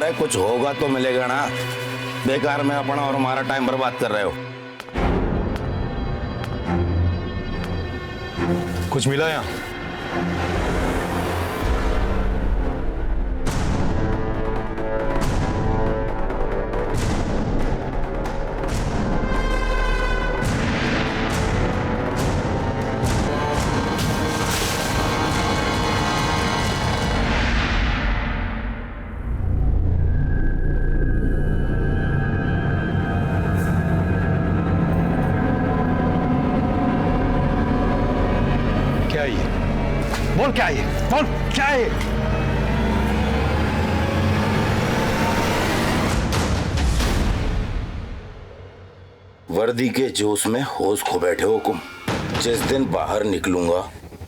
अरे कुछ होगा तो मिलेगा ना, बेकार में अपना और हमारा टाइम बर्बाद कर रहे हो। कुछ मिला यहाँ? क्या है ये? बोल क्या है ये? बोल क्या है ये? वर्दी के जोश में होश खो बैठे हो तुम। जिस दिन बाहर निकलूंगा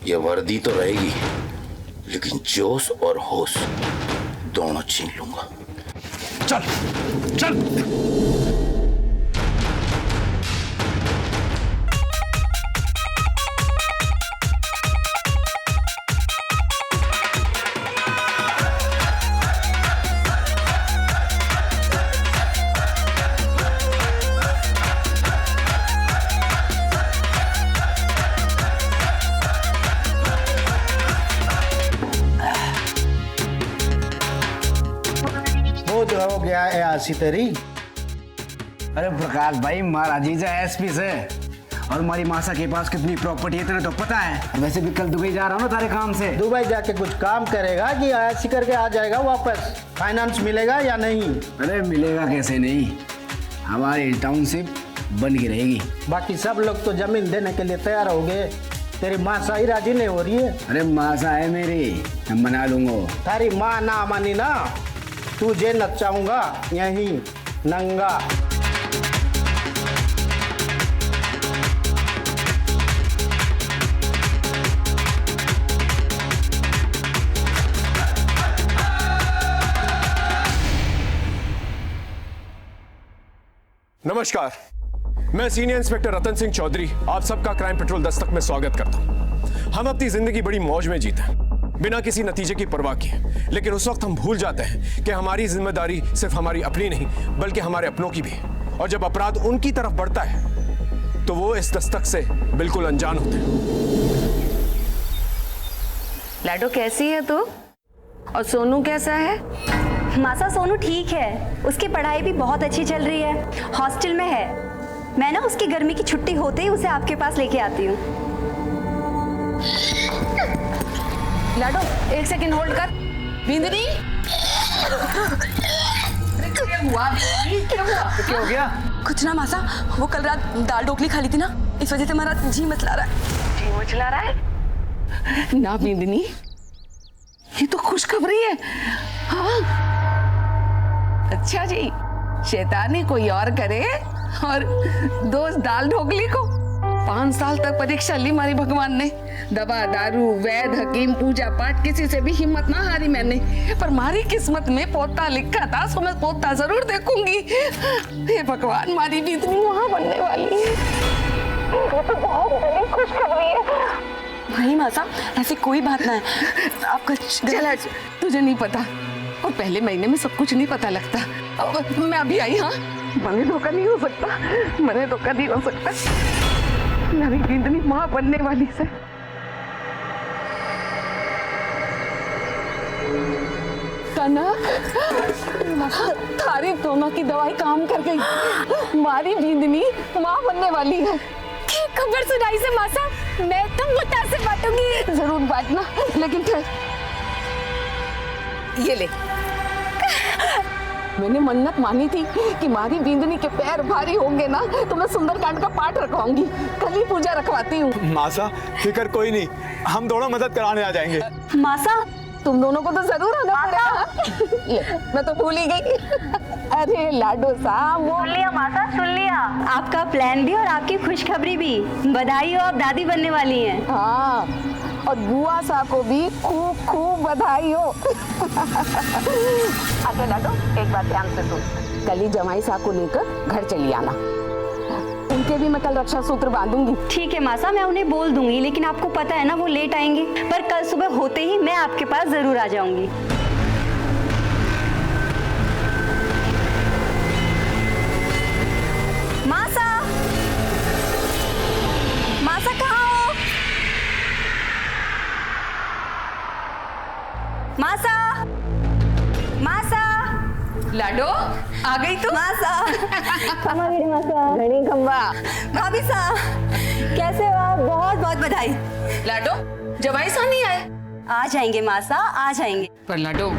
ये वर्दी तो रहेगी, लेकिन जोश और होश दोनों छीन लूंगा। चल चल। हो गया है आसी तेरी। अरे प्रकाश भाई, महाराज जी एसपी से और हमारी मासा के पास कितनी प्रॉपर्टी है तेरे तो पता है। वैसे भी कल दुबई जा रहा हूँ ना तारे काम से। दुबई जाके कुछ काम करेगा कि ऐसी करके आ जाएगा वापस? फाइनेंस मिलेगा या नहीं? अरे मिलेगा कैसे नहीं, हमारी टाउनशिप बन के रहेगी। बाकी सब लोग तो जमीन देने के लिए तैयार हो गए, तेरी मासा ही राजी नहीं हो रही है। अरे मासा है मेरी, मैं मना लूंगा। तारी माँ ना मानी ना, तुझे नचाऊंगा यहीं नंगा। नमस्कार, मैं सीनियर इंस्पेक्टर रतन सिंह चौधरी आप सबका क्राइम पेट्रोल दस्तक में स्वागत करता हूं। हम अपनी जिंदगी बड़ी मौज में जीते हैं, बिना किसी नतीजे की परवाह किए, लेकिन उस वक्त हम भूल जाते हैं कि हमारी जिम्मेदारी सिर्फ हमारी अपनी नहीं बल्कि हमारे अपनों की भी है। और जब अपराध उनकी तरफ बढ़ता है तो वो इस दस्तक से बिल्कुल अनजान होते हैं। लाडो कैसी है तू? और सोनू कैसा है? मासा सोनू ठीक है, उसकी पढ़ाई भी बहुत अच्छी चल रही है, हॉस्टल में है। मैं ना उसकी गर्मी की छुट्टी होते ही उसे आपके पास लेके आती हूँ। लाडो एक सेकंड होल्ड कर। बिंदनी क्या हुआ? क्या हो गया? कुछ ना मासा, वो कल रात दाल ढोकली खा ली थी ना, इस वजह से हमारा जी मचला रहा है। जी मचला रहा है ना बिंदनी, ये तो खुशखबरी है। हाँ अच्छा जी, शैतानी कोई और करे और दोस्त दाल ढोकली को। 5 साल तक परीक्षा ली हमारी भगवान ने, दवा दारू वैद हकीम पूजा पाठ किसी से भी हिम्मत ना हारी मैंने, पर हमारी किस्मत में पोता लिखा था, सो मैं पोता जरूर देखूंगी। हे भगवान, हमारी भी इतनी वहां बनने वाली है, वो तो बहुत बड़ी खुशखबरी है। नहीं मासा, ऐसी कोई बात ना है। आपका चला, तुझे नहीं पता, और पहले महीने में सब कुछ नहीं पता लगता। मैं अभी आई। हाँ, मैंने धोखा नहीं हो सकता, मैंने धोखा नहीं हो सकता। मेरी बिंदनी माँ बनने वाली से। कनक, थारी दोनों की दवाई काम कर गई, हमारी बिंदनी माँ बनने वाली है। खबर सुनाई से मासा, मैं तो मुद्दा से बांटूंगी। जरूर बांटना, लेकिन फिर ये ले, मैंने मन्नत मानी थी कि हमारी बिंदनी के पैर भारी होंगे ना तो मैं सुंदरकांड का पाठ रखवाऊंगी। कल ही पूजा रखवाती हूँ। मासा फिक्र कोई नहीं, हम दोनों मदद कराने आ जाएंगे। मासा तुम दोनों को तो जरूर आना पड़ेगा। ले, मैं तो भूल ही गई। अरे लाडो साहब, सुन लिया मासा, सुन लिया, आपका प्लान भी और आपकी खुशखबरी भी। बधाई हो, आप दादी बनने वाली हैं। हाँ, और बुआ सा को भी खूब खूब बधाई हो। अच्छा लाडो, एक बात ध्यान से सुन, कल ही जमाई सा को लेकर घर चली आना, उनके भी मैं कल रक्षा सूत्र बांधूंगी। ठीक है मासा, मैं उन्हें बोल दूंगी, लेकिन आपको पता है ना वो लेट आएंगे, पर कल सुबह होते ही मैं आपके पास जरूर आ जाऊंगी। गई तू? मासा घड़ी खंबा। भाभी सा कैसे हो आप? बहुत बहुत बधाई। लाडो जवाई सा नहीं आए? आ जाएंगे मासा, आ जाएंगे। पर लाडो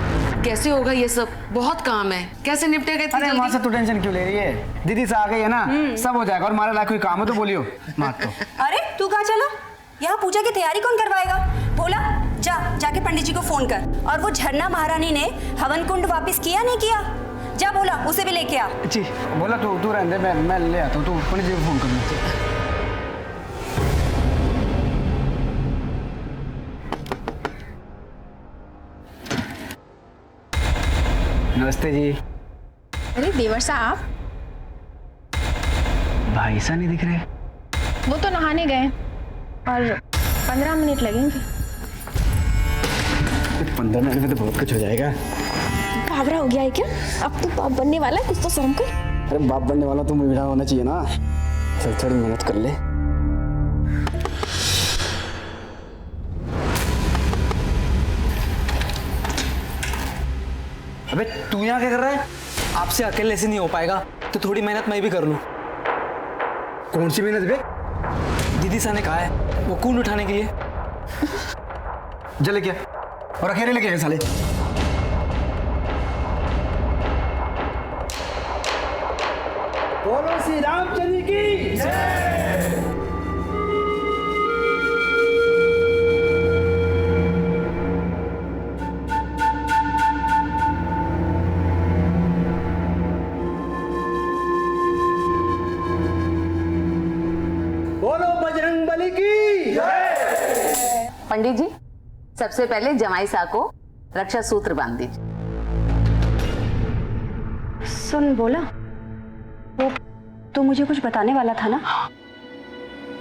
कैसे होगा ये सब? बहुत काम है, कैसे निपटेगा इतनी अरे जल्दी? माँ से तू टेंशन क्यों ले रही है? दीदी से आ गई है ना, सब हो जाएगा। और हमारे लायक कोई काम है तो बोलियो। मात तो अरे तू कहाँ चला? यहाँ पूजा की तैयारी कौन करवाएगा? भोला जाके पंडित जी को फोन कर। और वो झरना महारानी ने हवन कुंड वापस किया नहीं किया? जा बोला उसे भी लेके आ। जी बोला तू रहने दे, मैं ले आता हूँ। तू पंडित जी को फोन कर ले। नमस्ते जी। अरे देवर साहब, भाई सा नहीं दिख रहे। वो तो नहाने गए और 15 मिनट लगेंगे। 15 मिनट में तो बहुत कुछ हो जाएगा। घाबरा हो गया है क्या? अब तो बाप बनने वाला है, कुछ तो शर्म कर। अरे बाप बनने वाला तो मुझे होना चाहिए ना। चल थोड़ी मेहनत कर ले। अबे तू यहाँ क्या कर रहा है? आपसे अकेले से नहीं हो पाएगा, तो थोड़ी मेहनत मैं भी कर लूँ। कौन सी मेहनत बे? दीदी सा ने कहा है वो कूल उठाने के लिए। जले क्या? और अकेले लेके गए साले। बोलो श्री रामचंद्र की जय। बोलो बजरंग बली की जय। पंडित जी सबसे पहले जमाई सा को रक्षा सूत्र बांध दीजिए। सुन बोला, वो तो मुझे कुछ बताने वाला था ना?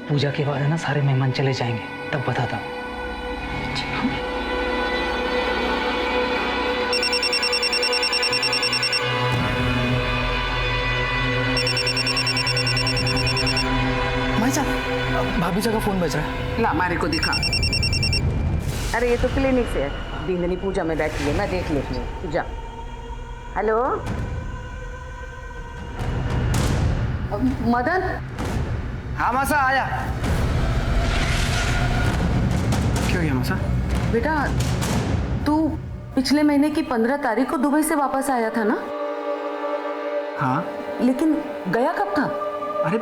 पूजा के बाद है ना सारे मेहमान चले जाएंगे, तब बताता हूँ। भाई साहब भाभी साहब का फोन बज रहा है। ला हमारे को दिखा। अरे ये तो क्लिनिक से है, बिंदनी पूजा में बैठी है, मैं देख लेती हूँ। जा। हेलो मदन। हाँ मासा आया। क्यों गया मासा? बेटा तू पिछले महीने की 15 तारीख को दुबई से वापस आया था ना? हाँ। लेकिन गया कब था? अरे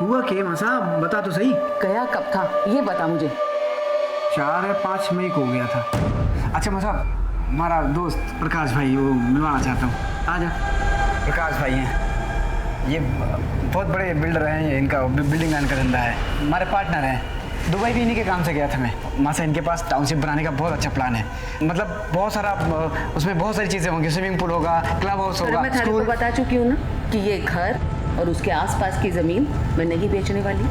हुआ क्या मासा, बता तो सही। गया कब था ये बता मुझे। 4 या 5 मई को हो गया था। अच्छा मासा, हमारा दोस्त प्रकाश भाई वो मिलवाना चाहता हूँ। आ जा। प्रकाश भाई हैं, ये बहुत बड़े बिल्डर हैं। ये इनका बिल्डिंग लाइन का धंधा है, हमारे पार्टनर हैं। दुबई भी इन्हीं के काम से गया था मैं। मासा इनके पास टाउनशिप बनाने का बहुत अच्छा प्लान है। मतलब बहुत सारा, उसमें बहुत सारी चीज़ें होंगी। स्विमिंग पूल होगा, क्लब हाउस होगा, मैं थारे को बता चुकी हूँ ना कि ये घर और उसके आसपास की जमीन मैं नहीं बेचने वाली।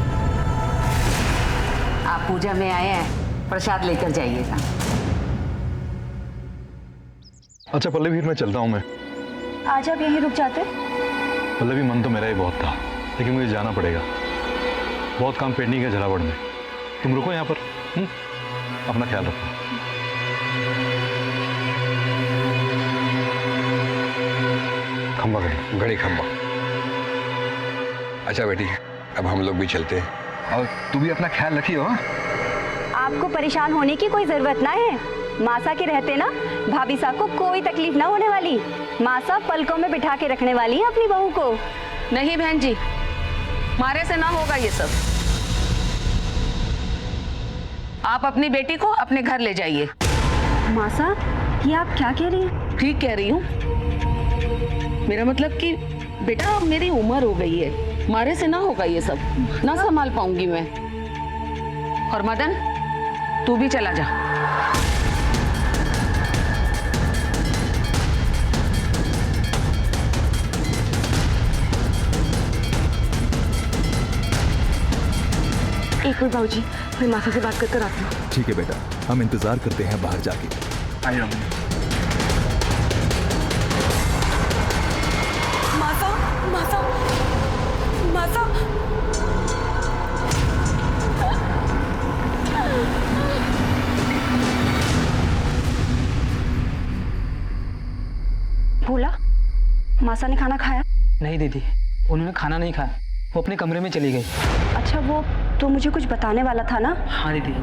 आप पूजा में आए हैं, प्रसाद लेकर जाइएगा। अच्छा पल्लवी, मैं चलता हूँ। मैं आज आप यहीं रुक जाते? पल्लवी, मन तो मेरा ही बहुत था, लेकिन मुझे जाना पड़ेगा। बहुत काम पेंडिंग है झलावड़ में। तुम रुको यहाँ पर। अपना ख्याल रखो। खंबा घड़ी खंबा। अच्छा बेटी, अब हम लोग भी चलते हैं। और तू भी अपना ख्याल रखियो। आपको परेशान होने की कोई जरूरत ना है। मासा के रहते ना भाभी साहब को कोई तकलीफ ना होने वाली। मासा पलकों में बिठा के रखने वाली है अपनी बहू को। नहीं बहन जी, मारे से ना होगा ये सब। आप अपनी बेटी को अपने घर ले जाइए। मासा ये आप क्या कह रही हैं? ठीक कह रही हूँ। मेरा मतलब कि बेटा अब मेरी उम्र हो गई है, मारे से ना होगा ये सब, ना संभाल पाऊंगी मैं। और मदन तू भी चला जा। एक मिनट बाबूजी, मैं मासा से बात करकर आती हूँ। ठीक है बेटा, हम इंतजार करते हैं बाहर जाके। आइए। मासा मासा मासा। भोला, मासा ने खाना खाया? नहीं दीदी, उन्होंने खाना नहीं खाया, वो अपने कमरे में चली गई। अच्छा, वो तो मुझे कुछ बताने वाला था ना? हाँ दीदी।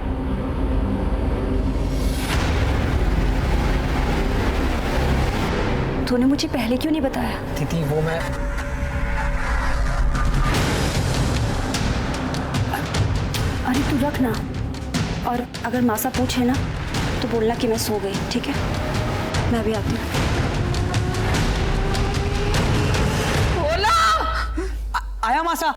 तूने मुझे पहले क्यों नहीं बताया? दीदी वो मैं अरे तू रख ना, और अगर मासा पूछे ना तो बोलना कि मैं सो गई, ठीक है? मैं भी आती हूँ। आया मासा।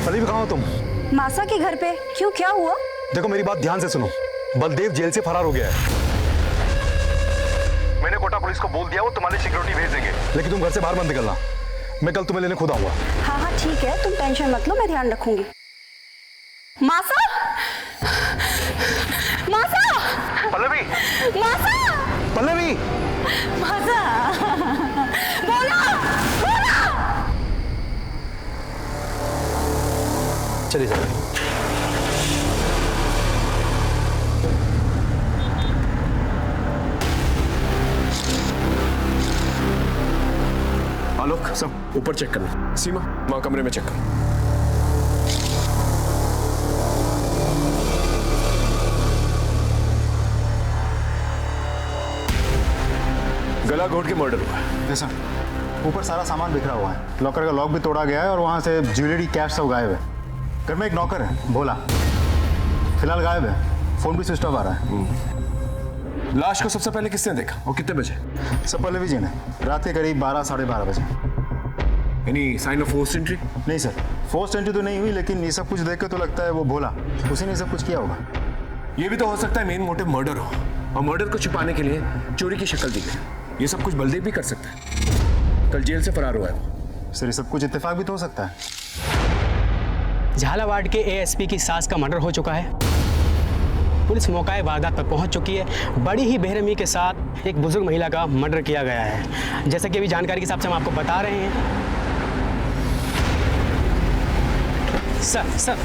पल्लवी कहाँ हो तुम? मासा के घर पे। क्यों, क्या हुआ? देखो मेरी बात ध्यान से सुनो, बलदेव जेल से फरार हो गया है। मैंने कोटा पुलिस को बोल दिया, वो तुम्हारी सिक्योरिटी भेज देंगे, लेकिन तुम घर से बाहर मत निकलना। मैं कल तुम्हें लेने खुद आऊंगा। हाँ हाँ ठीक है, तुम टेंशन मत लो, मैं ध्यान रखूंगी। मासा! मासा! पल्लवी! मासा! पल्लवी! मासा! बोला! बोला! चलिए जाओ। आलोक, सब ऊपर चेक करना। सीमा, माँ कमरे में चेक कर। गला घोट के मर्डर हुआ है। सर, ऊपर सारा सामान बिखरा हुआ है, लॉकर का लॉक भी तोड़ा गया है और वहाँ से ज्वेलरी, कैश सब गायब है। घर में एक नौकर है, भोला, फिलहाल गायब है, फोन भी स्विच ऑफ आ रहा है। लाश को सबसे पहले किसने देखा और कितने बजे? सब पल्लवी जी ने, रात के करीब 12 साढ़े 12 बजे। Any sign of forced entry? नहीं सर, फोर्स्ड एंट्री तो नहीं हुई, लेकिन ये सब कुछ देख के तो लगता है वो भोला, उसी ने सब कुछ किया होगा। ये भी तो हो सकता है मेन मोटिव मर्डर हो, और मर्डर को छुपाने के लिए चोरी की शक्ल दी गई। ये सब कुछ बलदेव भी कर सकता है, कल जेल से फरार हुआ है वो। सर, ये सब कुछ इत्तेफाक भी तो हो सकता है। झालावाड़ के एएसपी की सास का मर्डर हो चुका है। पुलिस मौके वारदात पर पहुंच चुकी है। बड़ी ही बेरहमी के साथ एक बुजुर्ग महिला का मर्डर किया गया है। जैसा कि अभी जानकारी के हिसाब से हम आपको बता रहे हैं। सर,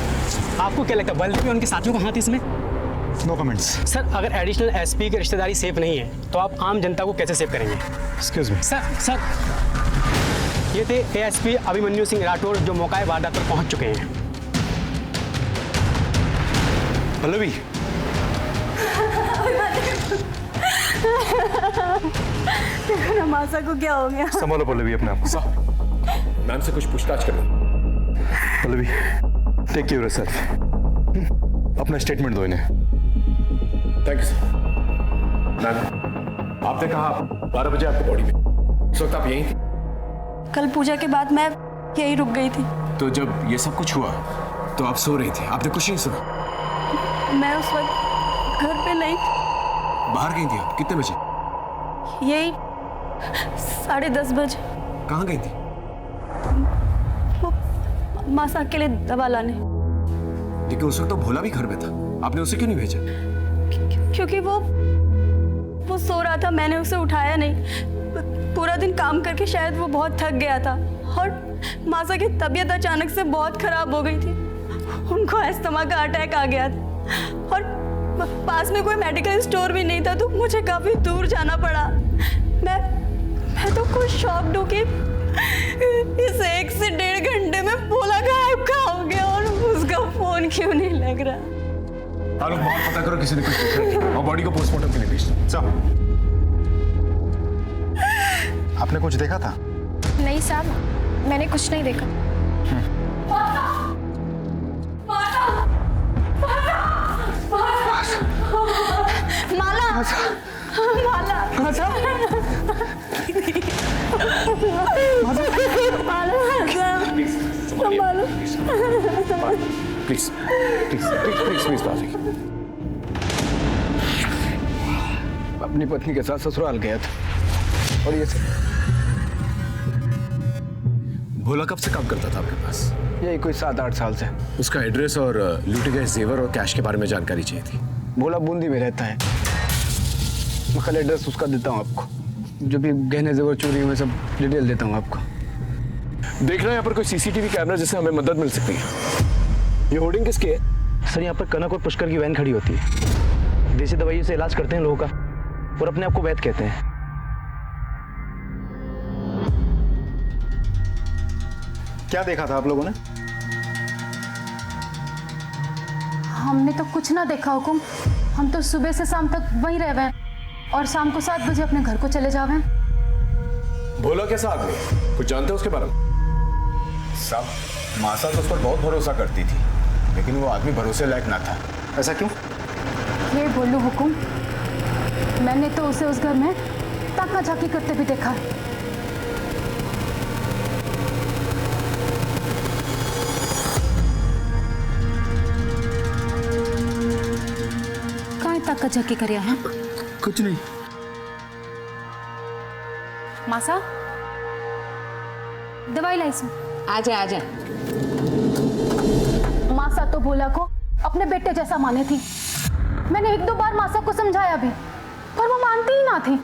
आपको क्या लगता है बलदेव और उनके साथियों का हाथ इसमें? No comments. सर, अगर एडिशनल एसपी की रिश्तेदारी सेफ नहीं है तो आप आम जनता को कैसे सेव करेंगे? Excuse me. सर, ये थे एएसपी अभिमन्यु सिंह राठौर जो मौके वारदात पर पहुंच चुके हैं। पल्लवी! देखो मासा को क्या हो गया। संभालो पल्लवी अपने आप को। मैम से कुछ पूछताछ करो। Pallavi, take care yourself. अपना स्टेटमेंट दो इन्हें। Thank you sir. मैम, आपने कहा 12 बजे आपकी बॉडी में, उस वक्त आप यहीं थी? कल पूजा के बाद मैं यहीं रुक गई थी। तो जब ये सब कुछ हुआ तो आप सो रही थी, आपने कुछ नहीं सुना? मैं उस वक्त घर पे नहीं थी। बाहर गई थी आप? कितने बजे? यही 10:30 बजे। कहाँ गई थी? वो मासा के लिए दवा लाने। लेकिन उस वक्त तो भोला भी घर में था, आपने उसे क्यों नहीं भेजा? क्योंकि वो सो रहा था, मैंने उसे उठाया नहीं। पूरा दिन काम करके शायद वो बहुत थक गया था, और मासा की तबीयत अचानक से बहुत खराब हो गई थी। उनको अस्थमा का अटैक आ गया था, और पास में कोई मेडिकल स्टोर भी नहीं था, तो मुझे काफी दूर जाना पड़ा। मैं तो खुद शॉक्ड हूँ कि इस 1 से 1.5 घंटे में भोला गायब कहाँ हो फोन क्यों नहीं लग रहा? आलोक, बाहर पता करो किसी ने कुछ देखा है और बॉडी को पोस्टमार्टम के लिए भेज दो। साहब, आपने कुछ देखा था? नहीं साहब, मैंने कुछ नहीं देखा। माला, माला, प्लीज प्लीज प्लीज प्लीज बाजी। अपनी पत्नी के साथ ससुराल गया था और ये भोला कब से काम करता था आपके पास? यही कोई 7-8 साल से। उसका एड्रेस और लूटे गए जेवर और कैश के बारे में जानकारी चाहिए थी। भोला बूंदी में रहता है। मैं कल एड्रेस उसका देता हूँ आपको, जो भी गहने जेवर चोरी हुए सब डिटेल देता हूँ आपको। देखना यहाँ पर कोई सीसीटीवी कैमरा जिससे हमें मदद मिल सकती है। ये होर्डिंग किसकी है? सर यहाँ पर कनक और पुष्कर की वैन खड़ी होती है। देसी दवाइयों से इलाज करते हैं लोगों का और अपने आप को वैद्य कहते हैं। क्या देखा था आप लोगों ने? हमने तो कुछ ना देखा हुकुम। हम तो सुबह से शाम तक वहीं रह गए और शाम को 7 बजे अपने घर को चले जावे। भोला कैसा आदमी, कुछ जानते हो उसके बारे में? साहब, मासा तो उस पर बहुत भरोसा करती थी, लेकिन वो आदमी भरोसे लायक ना था। ऐसा क्यों? ये बोलूं हुकुम, मैंने तो उसे उस घर में ताका झाकी करते भी देखा। कहाँ ताका झाकी करे? हाँ कुछ नहीं। मासा, दवाई लाई इसमें। आजा आजा। मासा तो भोला को अपने बेटे जैसा माने थी। मैंने 1-2 बार मासा को समझाया भी, पर वो मानती ही ना थी।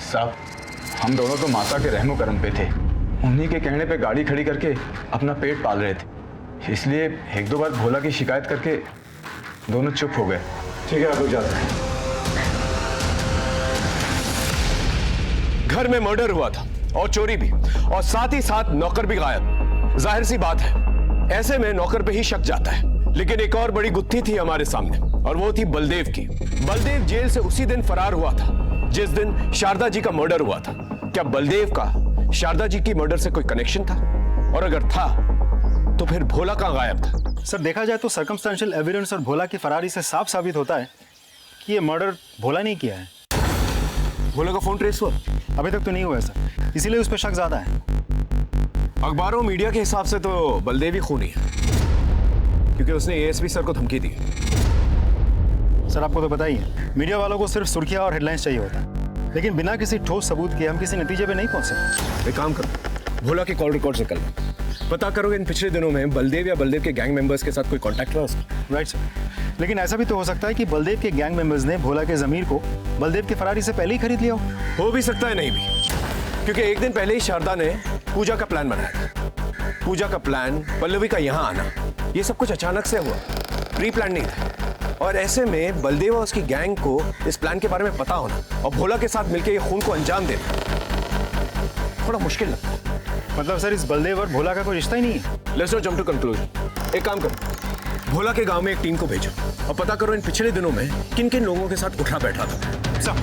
साहब, हम दोनों तो मासा के रहमो करम पे थे। उन्हीं के कहने पे गाड़ी खड़ी करके अपना पेट पाल रहे थे, इसलिए 1-2 बार भोला की शिकायत करके दोनों चुप हो गए। ठीक है, आप लोग जाते हैं। घर में मर्डर हुआ था और चोरी भी, और साथ ही साथ नौकर भी गायब। जाहिर सी बात है, ऐसे में नौकर पे ही शक जाता है। लेकिन एक और बड़ी गुत्थी थी हमारे सामने, और वो थी बलदेव की। बलदेव जेल से उसी दिन फरार हुआ था जिस दिन शारदा जी का मर्डर हुआ था। क्या बलदेव का शारदा जी की मर्डर से कोई कनेक्शन था? और अगर था तो फिर भोला कहाँ गायब था? सर, देखा जाए तो सर्कमस्टेंशियल एविडेंस और भोला की फरारी से साफ साबित होता है कि ये मर्डर भोला नहीं किया है। भोला का फोन ट्रेस हुआ? अभी तक तो नहीं हुआ है सर, इसीलिए उस पर शक ज्यादा है। अखबारों मीडिया के हिसाब से तो बलदेव ही खूनी है, क्योंकि उसने एएसपी सर को धमकी दी। सर, आपको तो पता ही है, मीडिया वालों को सिर्फ सुर्खियां और हेडलाइंस चाहिए होता है, लेकिन बिना किसी ठोस सबूत के हम किसी नतीजे पे नहीं पहुंच सकते। एक काम करो, भोला के कॉल रिकॉर्ड से कल पता करोगे इन पिछले दिनों में बलदेव या बलदेव के गैंग मेंबर्स के साथ कोई कांटेक्ट रहा उसका। राइट सर, लेकिन ऐसा भी तो हो सकता है कि बलदेव के गैंग मेंबर्स ने भोला के जमीर को बलदेव की फरारी से पहले ही खरीद लिया हो भी सकता है, नहीं भी, क्योंकि एक दिन पहले ही शारदा ने पूजा का प्लान बनाया था। पूजा का प्लान, पल्लवी का यहाँ आना, ये सब कुछ अचानक से हुआ, प्री प्लान नहीं था। और ऐसे में बलदेव और उसकी गैंग को इस प्लान के बारे में पता होना और भोला के साथ मिलकर ये खून को अंजाम देना थोड़ा मुश्किल लगता है। मतलब सर, इस बलदेव और भोला का कोई रिश्ता ही नहीं है। Let's not jump to conclusion. एक काम करो, भोला के गांव में एक टीम को भेजो और पता करो इन पिछले दिनों में किन किन लोगों के साथ उठा बैठा था। सब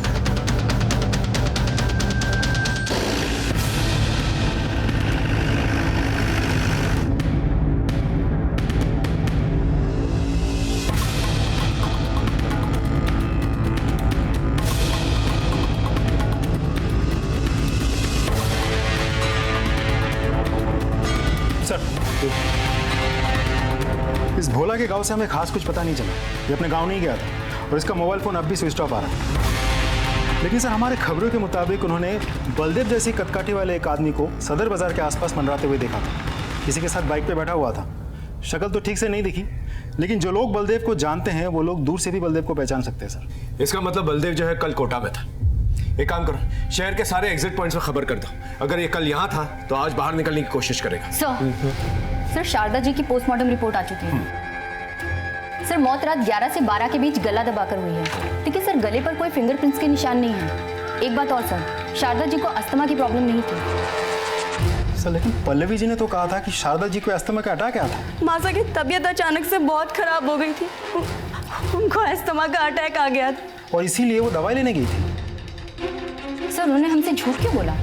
इस भोला के गांव से हमें खास कुछ पता नहीं चला। ये अपने गांव नहीं गया था और इसका मोबाइल फोन अब भी स्विच ऑफ आ रहा है। लेकिन सर, हमारे खबरों के मुताबिक उन्होंने बलदेव जैसी कदकाठी वाले एक आदमी को सदर बाजार के आसपास मंडराते हुए देखा था। किसी के साथ बाइक पे बैठा हुआ था। शक्ल तो ठीक से नहीं दिखी, लेकिन जो लोग बलदेव को जानते हैं वो लोग दूर से भी बलदेव को पहचान सकते हैं सर। इसका मतलब बलदेव जो है कल कोटा में था। एक काम करो, शहर के सारे एग्जिट पॉइंट्स में खबर कर दो। अगर ये कल यहाँ था तो आज बाहर निकलने की कोशिश करेगा। सर, शारदा जी की पोस्टमार्टम रिपोर्ट आ चुकी है। सर, मौत रात 11 से 12 के बीच गला दबाकर हुई है, लेकिन सर गले पर कोई फिंगरप्रिंट्स के निशान नहीं है। एक बात और सर, शारदा जी को अस्थमा की प्रॉब्लम नहीं थी। सर लेकिन पल्लवी जी ने तो कहा था कि शारदा जी को अस्थमा का अटैक आया था। मासा की तबीयत अचानक से बहुत खराब हो गई थी, उनको अस्थमा का अटैक आ गया था और इसीलिए वो दवाई लेने गई थी। सर उन्होंने हमसे झूठ क्यों बोला?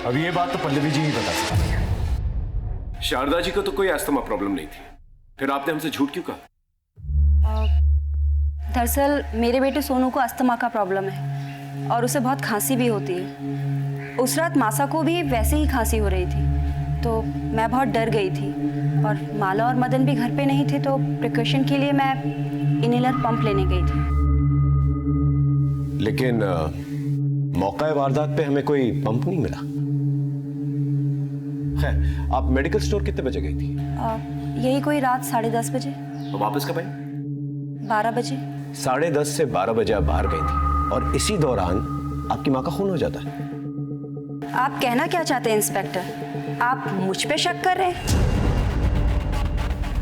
अब ये बात तो पल्लवी जी ही बता सकती है। शारदा जी को तो कोई अस्थमा प्रॉब्लम नहीं थी, फिर आपने हमसे झूठ क्यों कहा? दरअसल मेरे बेटे सोनू को अस्थमा का प्रॉब्लम है और उसे बहुत खांसी भी होती है। उस रात मासा को भी वैसे ही खांसी हो रही थी, तो मैं बहुत डर गई थी और माला और मदन भी घर पे नहीं थे, तो प्रिकॉशन के लिए मैं इनहेलर पंप लेने गई थी। लेकिन मौका वारदात पे हमें कोई पंप नहीं मिला। खैर, आप मेडिकल स्टोर कितने बजे गई थी? यही कोई रात 10:30 बजे। और वापस कब आई? 12 बजे। 10:30 से 12 बजे आप बाहर गई थी और इसी दौरान आपकी माँ का खून हो जाता है। आप कहना क्या चाहते हैं इंस्पेक्टर? आप मुझ पे शक कर रहे हैं?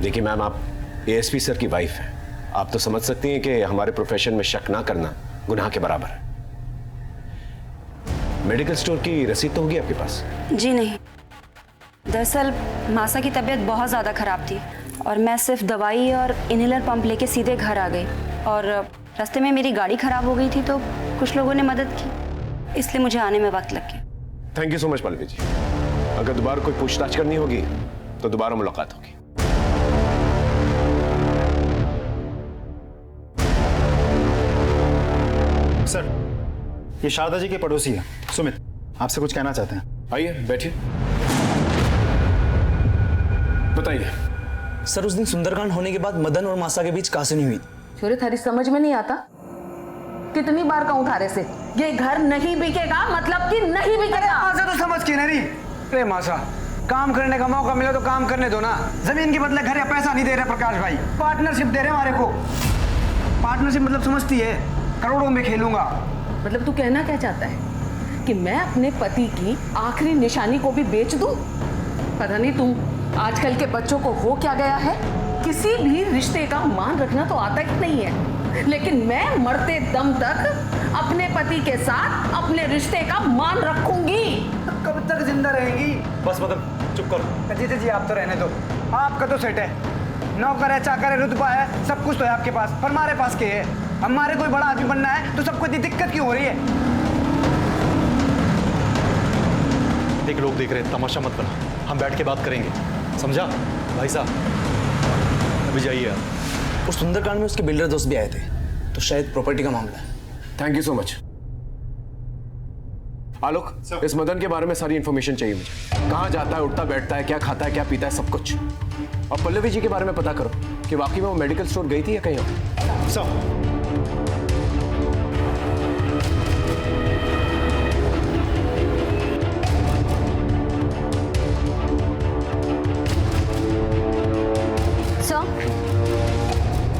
देखिए मैम, आप एएसपी सर की वाइफ हैं, आप तो समझ सकती हैं कि हमारे प्रोफेशन में शक ना करना गुनाह के बराबर है। मेडिकल स्टोर की रसीद तो होगी आपके पास? जी नहीं, दरअसल मासा की तबीयत बहुत ज़्यादा खराब थी और मैं सिर्फ दवाई और इनहेलर पंप लेके सीधे घर आ गई और रास्ते में मेरी गाड़ी खराब हो गई थी, तो कुछ लोगों ने मदद की, इसलिए मुझे आने में वक्त लग गया। Thank you so much Pallavi ji. अगर दोबारा कोई पूछताछ करनी होगी तो दोबारा मुलाकात होगी। सर, ये शारदा जी के पड़ोसी है सुमित, आपसे कुछ कहना चाहते हैं। आइए बैठिए, बताइए। सर उस दिन सुंदरकांड होने के बाद मदन और मासा के बीच कासनी हुई। छोरे थारी समझ में नहीं आता? कितनी बार कहूं थारे से, ये घर नहीं बिकेगा, मतलब कि नहीं बिकेगा। मासा तो समझ के नहीं। अरे मासा, काम करने का मौका मिला तो काम करने दो ना। जमीन के बदले घर या पैसा नहीं दे रहे प्रकाश भाई, पार्टनरशिप दे रहे हमारे को। पार्टनरशिप मतलब समझती है, करोड़ों में खेलूंगा। मतलब तू कहना क्या चाहता है कि मैं अपने पति की आखिरी निशानी को भी बेच दूं? पता नहीं तुम आजकल के बच्चों को हो क्या गया है, किसी भी रिश्ते का मान रखना तो आता ही नहीं है, लेकिन मैं मरते दम तक अपने पति के साथ अपने रिश्ते का मान रखूंगी। कब तक जिंदा रहेंगी? बस मतलब चुप करो। जीते जी आप तो रहने दो, आपका तो सेट है, नौकर है, चाकर है, रुतबा है, सब कुछ तो है आपके पास, पर हमारे पास क्या है? हमारे कोई बड़ा आदमी बनना है तो सबको इतनी दिक्कत क्यों हो रही है? देख, लोग देख रहे हैं, तमाशा मत बना, हम बैठ के बात करेंगे, समझा? भाई साहब अभी जाइए आप। उस सुंदरकांड में उसके बिल्डर दोस्त भी आए थे, तो शायद प्रॉपर्टी का मामला है। Thank you so much. Alok, इस मदन के बारे में सारी इंफॉर्मेशन चाहिए मुझे। कहाँ जाता है, उठता बैठता है, क्या खाता है, क्या पीता है, सब कुछ। और पल्लवी जी के बारे में पता करो कि वाकई में वो मेडिकल स्टोर गई थी या कहीं और। सब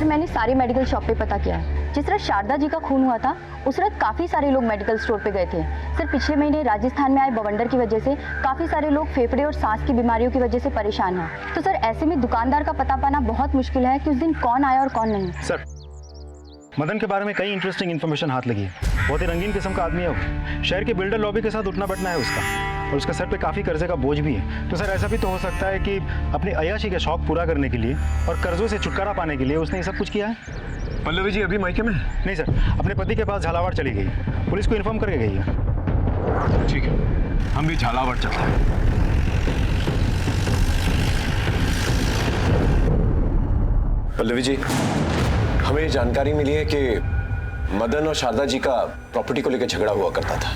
मैंने सारे मेडिकल शॉप पे पता किया है। जिस रात शारदा जी का खून हुआ था उस रात काफ़ी सारे लोग मेडिकल स्टोर पे गए थे। सर पिछले महीने राजस्थान में आए बवंडर की वजह से काफ़ी सारे लोग फेफड़े और सांस की बीमारियों की वजह से परेशान हैं। तो सर ऐसे में दुकानदार का पता पाना बहुत मुश्किल है कि उस दिन कौन आया और कौन नहीं। सर, मदन के बारे में कई इंटरेस्टिंग इन्फॉर्मेशन हाथ लगी है। बहुत ही रंगीन किस्म का आदमी है वो। शहर के बिल्डर लॉबी के साथ उठना बैठना है उसका, और उसके सर पे काफ़ी कर्जे का बोझ भी है। तो सर ऐसा भी तो हो सकता है कि अपनी अय्याशी के शौक पूरा करने के लिए और कर्जों से छुटकारा पाने के लिए उसने ये सब कुछ किया है। पल्लवी जी अभी मायके में? नहीं सर, अपने पति के पास झालावाड़ चली गई, पुलिस को इन्फॉर्म करके गई है। ठीक है, हम भी झालावाड़ चलते हैं। पल्लवी जी, हमें जानकारी मिली है कि मदन और शारदा जी का प्रॉपर्टी को लेकर झगड़ा हुआ करता था।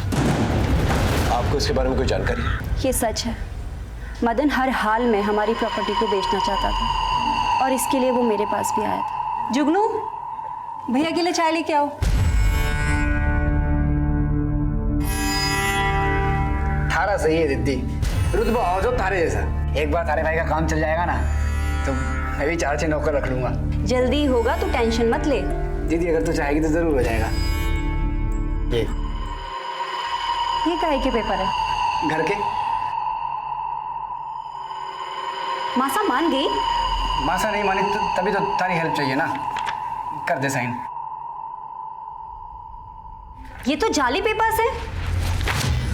आपको इसके बारे में कोई जानकारी है? ये सच है, मदन हर हाल में हमारी प्रॉपर्टी को बेचना चाहता था और इसके लिए वो मेरे पास भी आया था। जुगनू, भैया के लिए चाय लेके आओ। थारा सही है दीदी, रुतबा हो जो थारे जैसा। एक बार थारे भाई का काम चल जाएगा ना तो मैं भी 4-6 नौकर रख लूंगा। जल्दी होगा तो टेंशन मत ले। दीदी अगर तू चाहेगी तो जरूर हो जाएगा। ये काहे के पेपर है? घर के। मासा मान गई? मासा नहीं मानी तो तभी तो तारी हेल्प चाहिए ना, कर दे साइन। ये तो जाली पेपर्स है,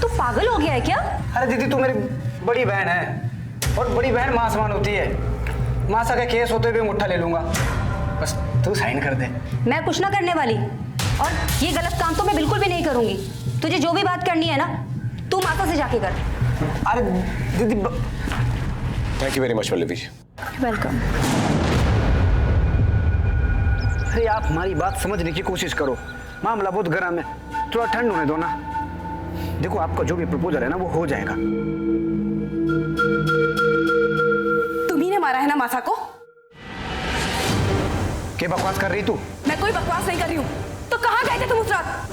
तू पागल हो गया है क्या? अरे दीदी तू मेरी बड़ी बहन है और बड़ी बहन मां समान होती है। मासा के केस होते हुए मुट्ठा ले लूंगा, बस तू साइन कर दे। मैं कुछ ना करने वाली, और ये गलत काम तो मैं बिल्कुल भी नहीं करूंगी। तुझे जो भी बात करनी है ना, तू माता से जाके कर। अरे दीदी thank you very much Pallavi ji. Welcome. अरे आप हमारी बात समझने की कोशिश करो, मामला बहुत गर्म है, थोड़ा ठंड होने दो ना। देखो आपका जो भी प्रपोजल है ना वो हो जाएगा। तुम्ही ने मारा है ना मासा को? क्या बकवास कर रही तू? मैं कोई बकवास नहीं कर रही हूँ। तो कहाँ गए थे तुम उस रात?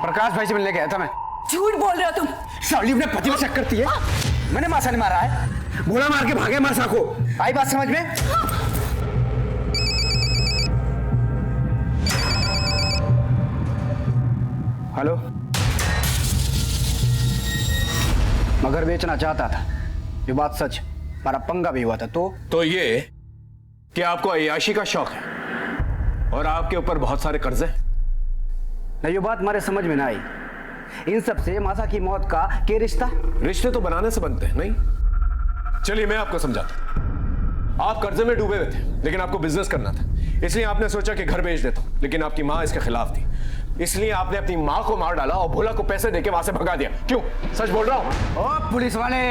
प्रकाश भाई से मिलने गया था मैं। झूठ बोल रहे हो तुम। साली अपने पति में शक करती है। मैंने मासा ने मारा है, बोला मार के भागे मासा को। आई बात समझ में? हेलो, मगर बेचना चाहता था, ये बात सच, हमारा पंगा भी हुआ था। तो ये कि आपको अय्याशी का शौक है और आपके ऊपर बहुत सारे कर्जे हैं। नहीं, ये बात हमारे समझ में ना आई। इन सब से मासा की मौत का क्या रिश्ता? रिश्ते तो बनाने से बनते हैं, नहीं? चलिए मैं आपको समझाता हूं। आप कर्जे में डूबे हुए थे, लेकिन आपको बिजनेस करना था, इसलिए आपने सोचा कि घर बेच देता हूं, लेकिन आपकी मां इसके खिलाफ थी, इसलिए आपने अपनी मां को मार डाला और भोला को पैसे देके वहां से भगा दिया। क्यों? सच बोल रहा हूं? ओ पुलिस वाले,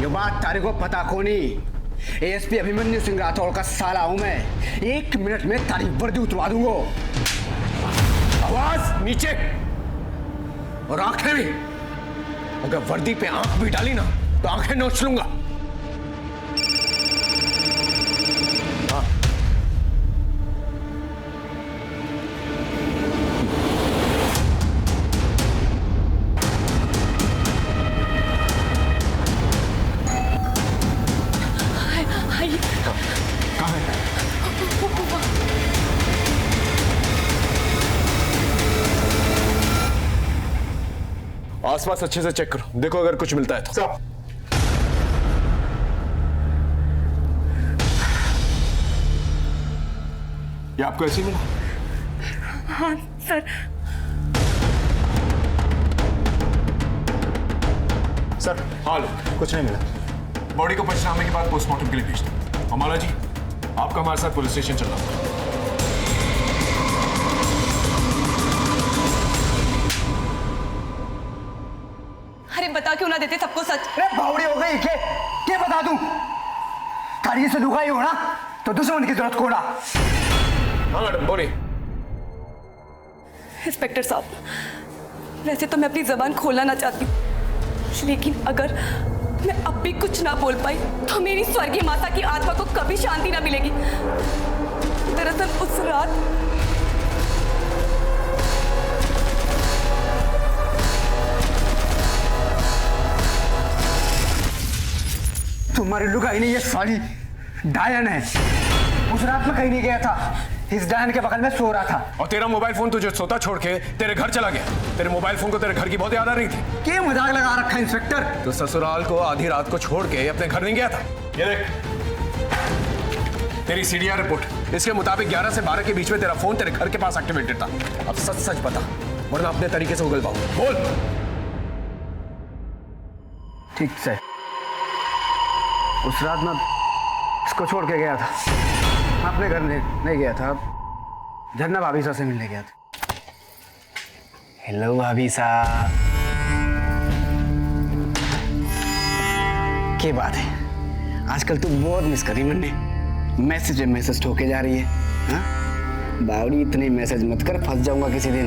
ये बात तारे को पता को नहीं। एएसपी अभिमन्यु सिंह राठौड़ का साला हूं मैं। 1 मिनट में तारी वर्दी उतरवा दूंगा। आवाज नीचे और आंखें भी। अगर वर्दी पे आंख भी डाली ना तो आंखें नोच लूंगा। हाँ। कहाँ है? आसपास अच्छे से चेक करो, देखो अगर कुछ मिलता है तो। ये आपको ऐसे ही मिला? हाँ सर। सर हाँ लो, कुछ नहीं मिला। बॉडी को पंचनामे के बाद पोस्टमार्टम के लिए भेज दो। अमाला जी, आपका हमारे साथ पुलिस स्टेशन चलना होगा। अरे बता क्यों ना देते सबको सच? अरे बावड़ी हो गई क्या बता दूं? कारी से दुखाई हो ना तो दुश्मन की जरूरत कोड़ा। हाँ मैडम बोलिए। इंस्पेक्टर साहब, वैसे तो मैं अपनी जबान खोलना ना चाहती हूँ, लेकिन अगर मैं अब भी कुछ ना बोल पाई तो मेरी स्वर्गीय माता की आत्मा को कभी शांति ना मिलेगी। दरअसल उस रात तुम्हारी लुगाई नहीं, ये साली डायन है। उस रात में कहीं नहीं गया था, इस डायन के बगल में सो रहा था। और तेरा मोबाइल फोन तुझे सोता छोड़ के तेरे घर चला गया। तेरे मोबाइल फोन को तेरे घर की बहुत याद आ रही थी। क्या मजाक लगा रखा इंस्पेक्टर? तो ससुराल को आधी रात को छोड़ के अपने घर नहीं गया था। ये देख तेरी सीडीआर रिपोर्ट, इसके मुताबिक 11 से 12 के बीच में तेरा फोन तेरे घर के पास एक्टिवेटेड था। अब सच सच बता, वरना अपने तरीके से उगल पाऊं। बोल। ठीक से उस रात मैं इसको छोड़ के गया था, अपने घर नहीं गया था, झरना भाभी साहब से मिलने गया था। हेलो भाभी साहब, क्या बात है? आजकल तू बहुत मिस करी मैंने, मैसेज ठोके जा रही है। हाँ बावड़ी, इतने मैसेज मत कर, फंस जाऊंगा किसी दिन।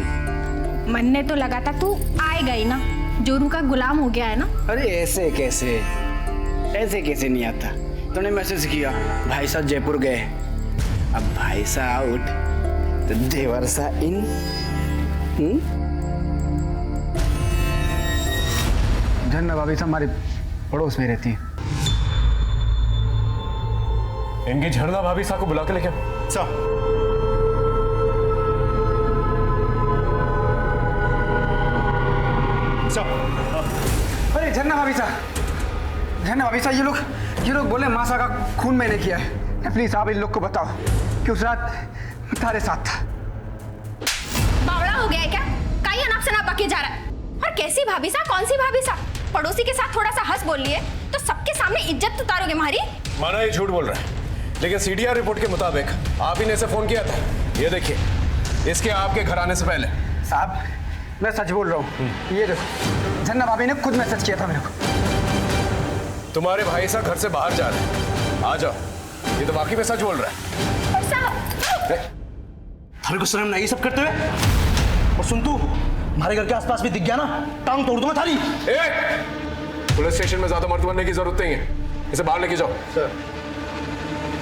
मन ने तो लगा था तू आएगा ही ना, जोरू का गुलाम हो गया है ना। अरे ऐसे कैसे नहीं आता। तूने मैसेज किया भाई साहब जयपुर गए, अब भाई साहब आउट तो देवर सा इन। झरना भाभी साहब हमारे पड़ोस में रहती है। इनकी झरना भाभी साहब को बुला के लेके आओ। अरे झरना भाभी साहब, ये लोग बोले मासा का खून मैंने किया है। प्लीज आप इन लोग को बताओ कि उस रात तुम्हारे साथ था। बावड़ा हो गया है क्या? काई नाप से ना बके जा रहा है। और कैसी भाभी साहब, कौन सी भाभी साहब? पड़ोसी के साथ थोड़ा सा हंस बोल लिए तो सबके सामने इज्जत उतारोगे हमारी? माना ये झूठ बोल रहा है, लेकिन सीडीआर रिपोर्ट के मुताबिक आप ही ने इसे फोन किया था। ये देखिए, इसके आपके घर आने से पहले। साहब मैं सच बोल रहा हूँ, ये देखो झरना भाभी ने खुद मैसेज किया था मेरे को। तुम्हारे भाई साहब घर से बाहर जा रहे हैं, आ जाओ। ये तो वाकई में सच बोल रहा है। थारे को शर्म नहीं सब करते हुए? और सुन तू, हमारे घर के आसपास भी दिख गया ना, टांग तोड़ दूंगा थारी। पुलिस स्टेशन में ज्यादा मर्द बनने की जरूरत नहीं है, इसे बाहर लेके जाओ। सर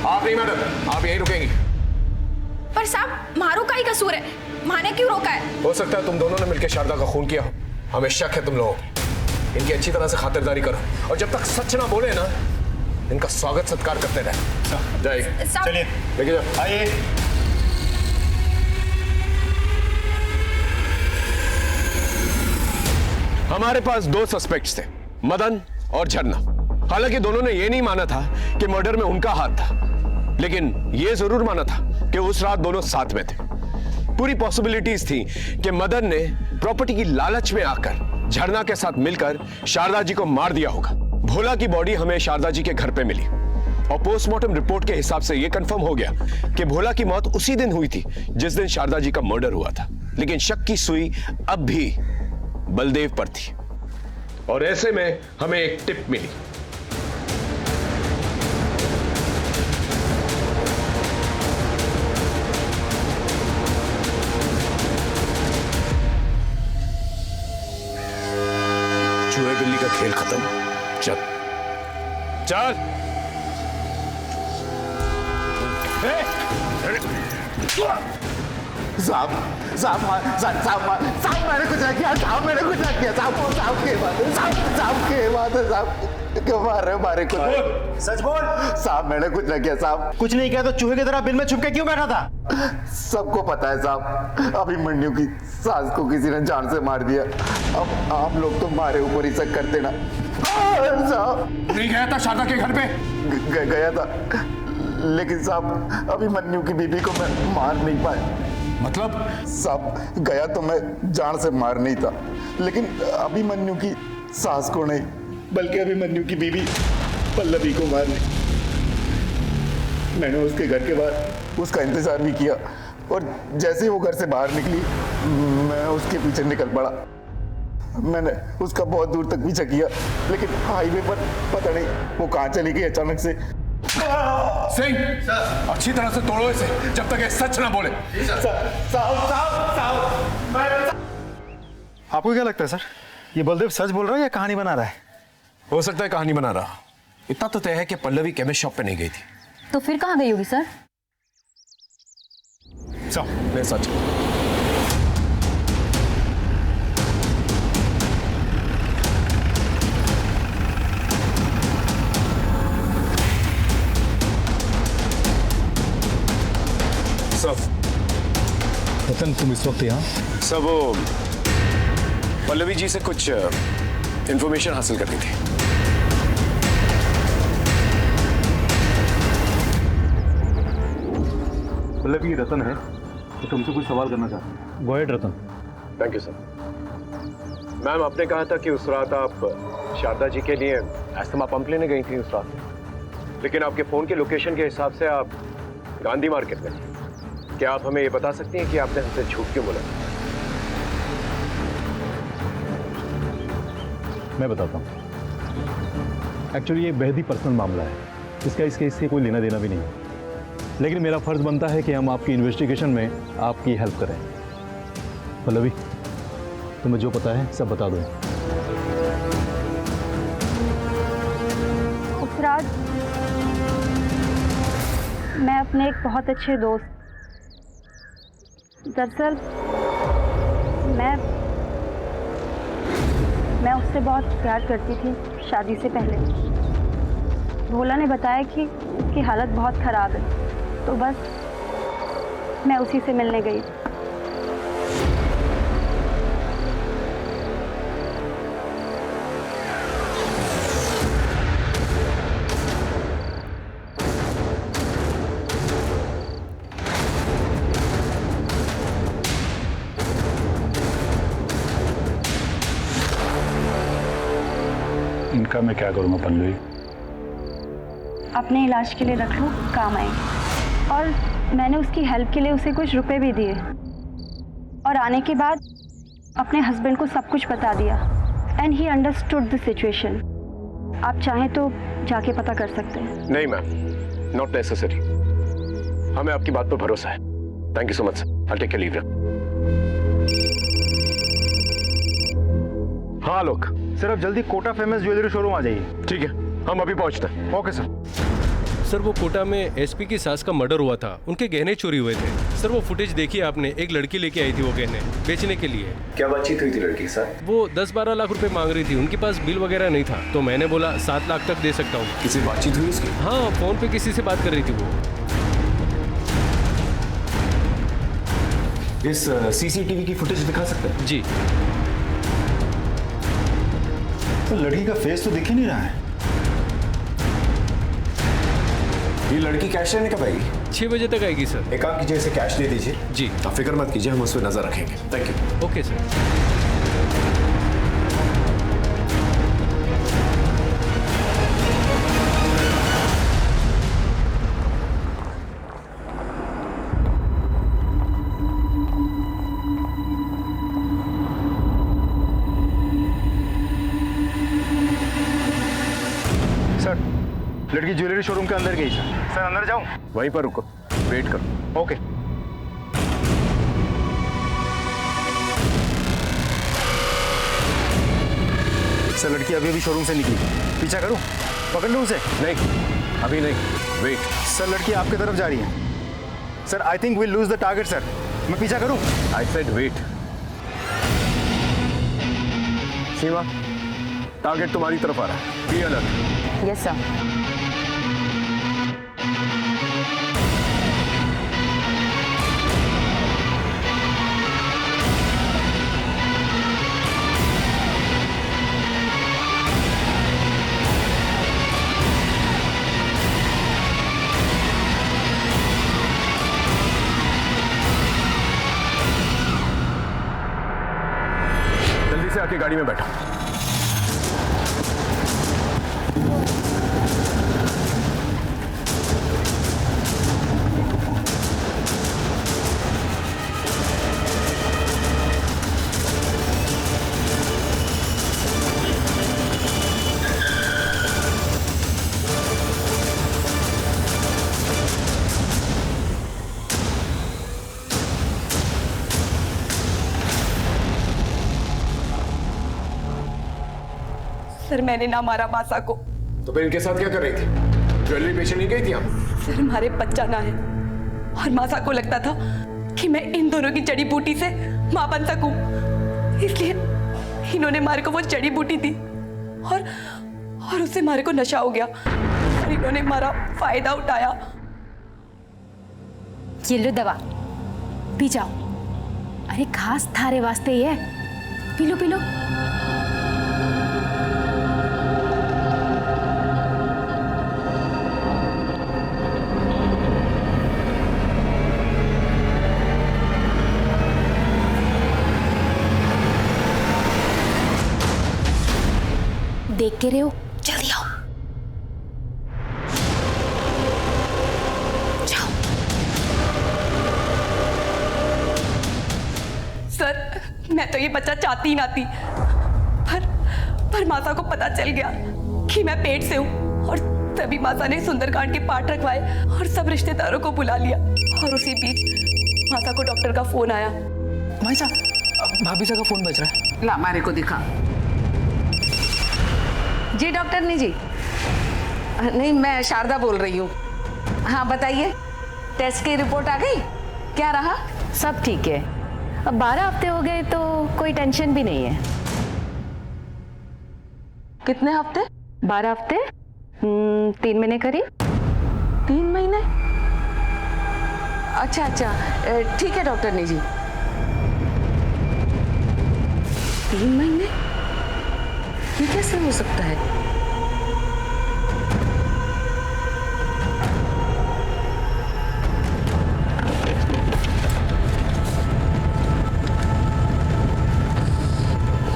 आप नहीं मैडम, आप यहीं रुकेंगी। पर साहब मारो का ही कसूर है, माने क्यों रोका है? हो सकता है तुम दोनों ने मिलकर शारदा का खून किया हो, हमें शक है तुम लोगों को। इनकी अच्छी तरह से खातिरदारी करो, और जब तक सच ना बोले ना, इनका स्वागत सत्कार करते रहे। जाइए, चलिए लेके जाओ। आइए। हमारे पास दो सस्पेक्ट्स थे, मदन और झरना। हालांकि दोनों ने यह नहीं माना था कि मर्डर में उनका हाथ था, लेकिन यह जरूर माना था कि उस रात दोनों साथ में थे। पूरी पॉसिबिलिटीज थी कि मदन ने प्रॉपर्टी की लालच में आकर झरना के साथ मिलकर शारदा जी को मार दिया होगा। भोला की बॉडी हमें शारदा जी के घर पे मिली और पोस्टमार्टम रिपोर्ट के हिसाब से यह कंफर्म हो गया कि भोला की मौत उसी दिन हुई थी जिस दिन शारदा जी का मर्डर हुआ था। लेकिन शक की सुई अब भी बलदेव पर थी, और ऐसे में हमें एक टिप मिली। चूहे बिल्ली का खेल खत्म। चल चल। साहब मैंने कुछ नहीं किया, साहब मैंने कुछ नहीं किया, साहब के बात है, साहब क्यों मार रहे हो हमारे को? सच बोल। साहब मैंने कुछ नहीं किया साहब। कुछ नहीं किया तो चूहे की तरह बिल में छुप के क्यों बैठा था? सबको पता है साहब, अभिमन्यु की सास को किसी ने जान से मार दिया। अब आप लोग तो मारे ऊपर ही शक करते ना। साहब नहीं गया था शारदा के घर पे? गया था, लेकिन साहब अभिमन्यु की बीबी को मैं मार नहीं पाया। मतलब? साहब गया तो मैं जान से मार नहीं था, लेकिन अभिमन्यु की सास को नहीं, बल्कि अभिमन्यु की बीबी पल्लवी को मारने। मैंने उसके घर के बाहर उसका इंतजार भी किया, और जैसे ही वो घर से बाहर निकली मैं उसके पीछे निकल पड़ा। मैंने उसका बहुत दूर तक पीछा किया, लेकिन हाईवे पर पता नहीं वो कहाँ चली गई अचानक से। सिंह, अच्छी तरह से तोड़ो इसे जब तक ये सच ना बोले। आपको क्या लगता है सर, ये बलदेव सच बोल रहा है या कहानी बना रहा है? हो सकता है कहानी बना रहा। इतना तो तय है कि पल्लवी केमिस्ट शॉप पे नहीं गई थी। तो फिर कहाँ गई होगी सर? नहीं सच। रतन तुम इस वक्त यहाँ? सब वो पल्लवी जी से कुछ इंफॉर्मेशन हासिल करनी थी। पल्लवी रतन है तो तुमसे कुछ सवाल करना चाहते हैं। Go ahead Ratan. Thank you sir. Ma'am आपने कहा था कि उस रात आप शारदा जी के लिए एस्थमा पंप लेने गई थी उस रात, लेकिन आपके फोन के लोकेशन के हिसाब से आप गांधी मार्केट में थी। क्या आप हमें ये बता सकती हैं कि आपने हमसे झूठ क्यों बोला? मैं बताता हूँ। एक्चुअली ये बेहद ही पर्सनल मामला है, इसका इस केस से कोई लेना देना भी नहीं है, लेकिन मेरा फर्ज बनता है कि हम आपकी इन्वेस्टिगेशन में आपकी हेल्प करें। पल्लवी तुम्हें जो पता है सब बता दो। उपराज, मैं अपने एक बहुत अच्छे दोस्त, दरअसल मैं उससे बहुत प्यार करती थी शादी से पहले। भोला ने बताया कि उसकी हालत बहुत ख़राब है, तो बस मैं उसी से मिलने गई। इनका मैं क्या करूँगा पल्लवी? अपने इलाज के लिए रख लो, काम आएंगे। और मैंने उसकी हेल्प के लिए उसे कुछ रुपए भी दिए और आने के बाद अपने हस्बैंड को सब कुछ बता दिया and he understood the situation. आप चाहें तो जाके पता कर सकते हैं। नहीं मैम, नॉट नेसेसरी। हमें आपकी बात पर भरोसा है। Thank you so much sir. I take care leave. हाँ लोग, सर आप जल्दी कोटा फेमस ज्वेलरी शोरूम आ जाइए। ठीक है, हम अभी पहुंचते हैं। Okay sir. सर वो कोटा में एसपी की सास का मर्डर हुआ था, उनके गहने चोरी हुए थे। सर वो फुटेज देखी आपने, एक लड़की लेके आई थी वो गहने बेचने के लिए। क्या बातचीत हुई थी लड़की के साथ? वो 10-12 लाख रुपए मांग रही थी, उनके पास बिल वगैरह नहीं था, तो मैंने बोला 7 लाख तक दे सकता हूँ। किसी बातचीत हुई उसकी? हाँ, फोन पे किसी से बात कर रही थी वो। इस सीसीटीवी की फुटेज दिखा सकते हैं? जी। तो लड़की का फेस तो दिख ही नहीं रहा है। ये लड़की कैश लेने कब आएगी? 6 बजे तक आएगी सर। एक काम कीजिए, इसे कैश दे दीजिए। जी। आप फिक्र मत कीजिए, हम उस पर नजर रखेंगे। Thank you. Okay sir. लड़की ज्वेलरी शोरूम के अंदर गई सर। सर अंदर जाऊं? वहीं पर रुको, वेट करो। ओके। सर लड़की अभी अभी शोरूम से निकली, पीछा करूं? पकड़ लूं उसे? नहीं, अभी नहीं, वेट। सर लड़की आपकी तरफ जा रही है। Sir I think we lose the target sir. मैं पीछा करूं? I said wait. Seema, target तुम्हारी तरफ आ रहा है। Be alert. Yes sir. जल्दी से आके गाड़ी में बैठो। सर मैंने ना मारा मासा को। तो फिर इनके साथ क्या कर रही थी? ज्वेलरी बेचने नहीं गई थी आप? सर हमारे बच्चा ना है और मासा को लगता था कि मैं इन दोनों की जड़ी बूटी से मां बन सकूं, इसलिए इन्होंने मारे को वो जड़ी बूटी दी और उससे मारे को नशा हो गया और इन्होंने हमारा फायदा उठाया। ये लो दवा, पी जाओ। अरे खास थारे वास्ते ये, पी लो पी लो। देखते रहो, जल्दी आओ। जाओ। सर मैं तो ये बच्चा चाहती ही ना थी, पर माता को पता चल गया कि मैं पेट से हूँ और तभी माता ने सुंदरकांड के पाठ रखवाए और सब रिश्तेदारों को बुला लिया। और उसी बीच माता को डॉक्टर का फोन आया। भाई साहब, भाभी साहब का फोन बज रहा है। ला हमारे को दिखा। जी डॉक्टरनी जी। नहीं, मैं शारदा बोल रही हूँ। हाँ बताइए, टेस्ट की रिपोर्ट आ गई? क्या रहा? सब ठीक है। अब 12 हफ्ते हो गए तो कोई टेंशन भी नहीं है। कितने हफ्ते? 12 हफ्ते। 3 महीने करीब। 3 महीने? अच्छा अच्छा, ठीक है डॉक्टरनी जी। 3 महीने? ये कैसे हो सकता है?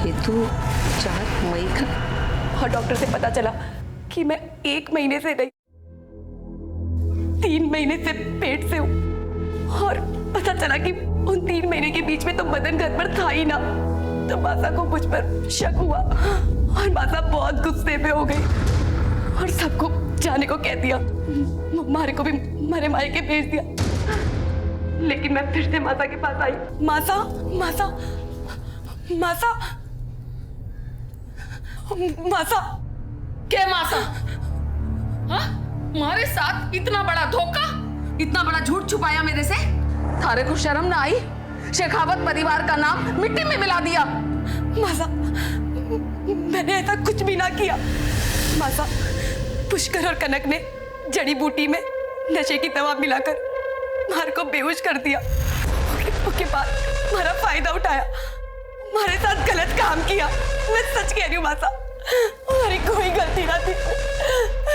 ये तो 4 मई का। और डॉक्टर से पता चला कि मैं 1 महीने से नहीं 3 महीने से पेट से हूँ। और पता चला कि उन 3 महीने के बीच में तो बदन घर पर था ही ना। तो मासा को मुझ पर शक हुआ और मासा बहुत गुस्से में हो गई और सबको जाने को कह दिया। मारे को भी मरे मारे के भेज दिया। लेकिन मैं फिर से मासा के पास आई। मासा मासा मासा मासा। क्या मासा? हाँ? तुम्हारे साथ इतना बड़ा धोखा, इतना बड़ा झूठ छुपाया मेरे से? थारे को शर्म ना आई? शेखावत परिवार का नाम मिट्टी में मिला दिया। मासा, मैंने ऐसा कुछ भी ना किया। मासा, पुष्कर और कनक ने जड़ी बूटी में नशे की दवा मिलाकर मार को बेहोश कर दिया। उसके बाद हमारा फायदा उठाया, हमारे साथ गलत काम किया। मैं सच कह रही हूँ मासा, हमारी कोई गलती ना थी।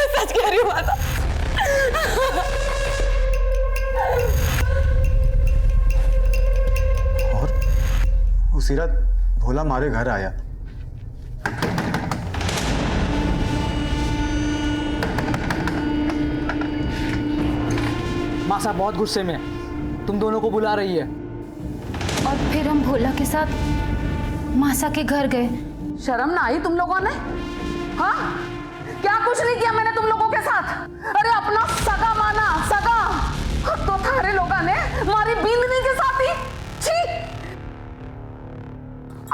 सच कह रही हूँ मासा। और उसी रात भोला मारे घर आया। मासा बहुत गुस्से में है, तुम दोनों को बुला रही है। और फिर हम भोला के साथ मासा के घर गए। शर्म ना आई तुम लोगों ने? हाँ? क्या कुछ नहीं किया मैंने तुम लोगों के साथ? अरे अपना सगा माना, सगा। तो थारे लोगों ने मारी बिंदनी के साथ ही। छी!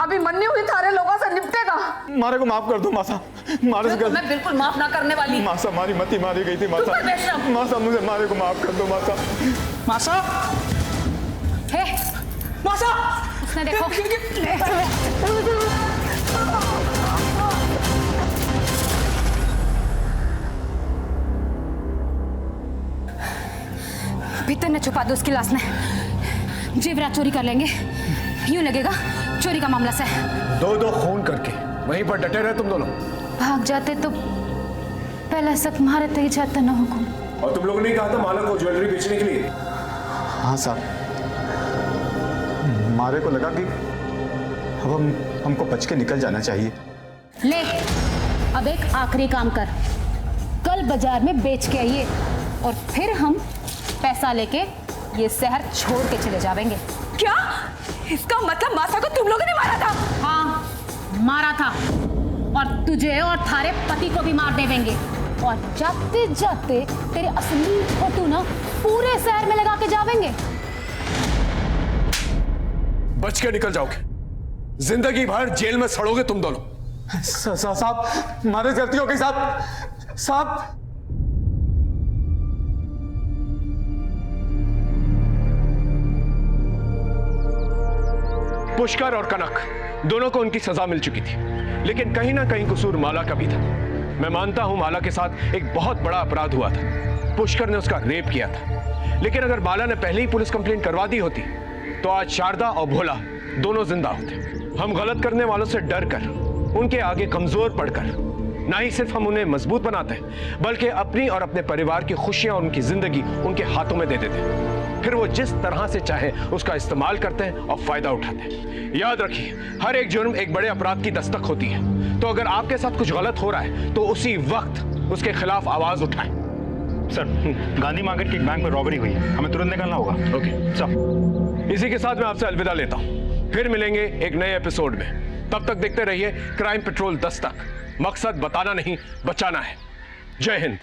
अभी मन्नी हुई थारे लोगों से निपटेगा। मारे को माफ कर दो मासा। मारे से मैं बिल्कुल माफ ना करने वाली। मासा मारी मती मारी गई थी मासा। मासा मुझे मारे को माफ कर दो मासा। मासा, हे मासा, उसने देखो। भीतर ने छुपा दो उसकी लाश ने। जेवरात चोरी कर लेंगे, यूं लगेगा चोरी का मामला से। दो खून करके वहीं पर डटे रहे तुम दोनों। भाग जाते तो पहला शक मारे तक जाता ना हुकुम। और तुम लोगों ने कहा था माला को ज्वेलरी बेचने के लिए। हाँ साहब, मारे को लगा कि अब हमको बच के निकल जाना चाहिए। ले, अब एक आखिरी काम कर, कल बाजार में बेच के आइए और फिर हम पैसा लेके ये शहर छोड़ के चले जाएंगे। क्या? इसका मतलब मासा को तुम लोगों ने मारा था? हाँ, मारा था। और तुझे और थारे पति को भी मार देवेंगे। और जाते जाते तेरे असली फोटो ना पूरे शहर में लगा के जावेंगे। बच के निकल जाओगे, जिंदगी भर जेल में सड़ोगे तुम दोनों। साहब, मारे गलती हो गई साहब। साहब, पुष्कर और कनक दोनों को उनकी सजा मिल चुकी थी, लेकिन कहीं ना कहीं कसूर माला का भी था। मैं मानता हूं माला के साथ एक बहुत बड़ा अपराध हुआ था। पुष्कर ने उसका रेप किया था, लेकिन अगर माला ने पहले ही पुलिस कंप्लेंट करवा दी होती तो आज शारदा और भोला दोनों जिंदा होते। हम गलत करने वालों से डर कर, उनके आगे कमजोर पड़कर ना ही सिर्फ हम उन्हें मजबूत बनाते हैं, बल्कि अपनी और अपने परिवार की खुशियां और उनकी जिंदगी उनके हाथों में दे देते हैं। फिर वो जिस तरह से चाहे उसका इस्तेमाल करते हैं और फायदा उठाते हैं। याद रखिए, हर एक जुर्म एक बड़े अपराध की दस्तक होती है। तो अगर आपके साथ कुछ गलत हो रहा है तो उसी वक्त उसके खिलाफ आवाज उठाएं। सर, गांधी मार्केट के एक बैंक में रॉबरी हुई है, हमें तुरंत निकलना होगा। ओके सर, इसी के साथ मैं आपसे अलविदा लेता हूं। फिर मिलेंगे एक नए एपिसोड में। तब तक देखते रहिए क्राइम पेट्रोल दस्तक। मकसद बताना नहीं, बचाना है। जय हिंद।